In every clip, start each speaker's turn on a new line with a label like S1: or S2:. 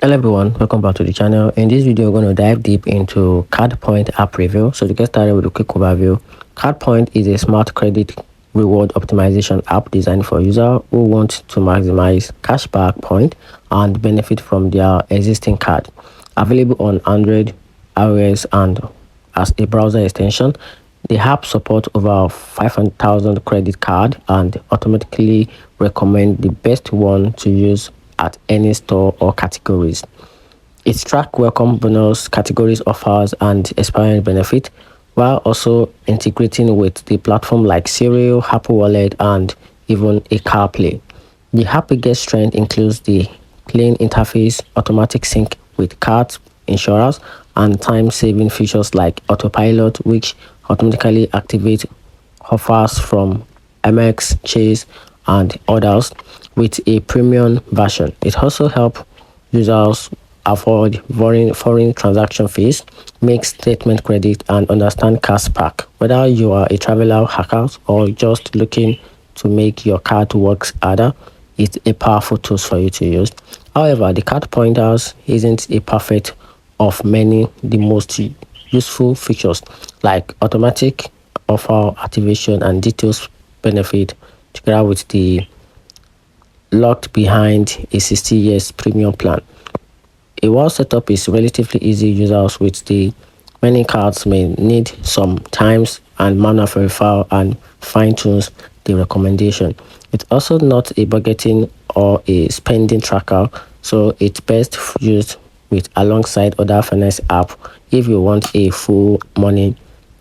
S1: Hello everyone, welcome back to the channel. In this video, we're going to dive deep into CardPoint app review. So to get started with a quick overview, CardPoint is a smart credit reward optimization app designed for users who want to maximize cashback point and benefit from their existing card. Available on Android, iOS, and as a browser extension, the app supports over 500,000 credit card and automatically recommend the best one to use at any store or categories. It tracks welcome bonus, categories offers, and expiring benefit, while also integrating with the platform like Serial, Apple Wallet, and even a CarPlay. The app biggest strength includes the clean interface, automatic sync with cards, insurance, and time-saving features like autopilot, which automatically activate offers from MX, Chase, and others with a premium version. It also helps users avoid foreign transaction fees, make statement credit, and understand cashback. Whether you are a traveler, hacker, or just looking to make your card work harder, it's a powerful tool for you to use. However, the card pointers isn't a perfect of many the most useful features like automatic offer activation and details benefit together with the locked behind a 60 years premium plan. A wall setup is relatively easy. Users with the many cards may need some times and manual verify and fine-tune the recommendation. It's also not a budgeting or a spending tracker, so it's best used with alongside other finance app if you want a full money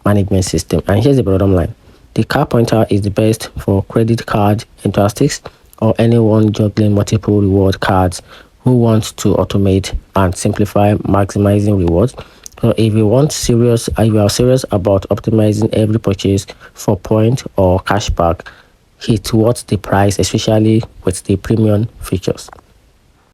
S1: management system. And here's the bottom line. The card pointer is the best for credit card enthusiasts or anyone juggling multiple reward cards who wants to automate and simplify maximizing rewards. So if you are serious about optimizing every purchase for point or cashback, it's worth the price, especially with the premium features.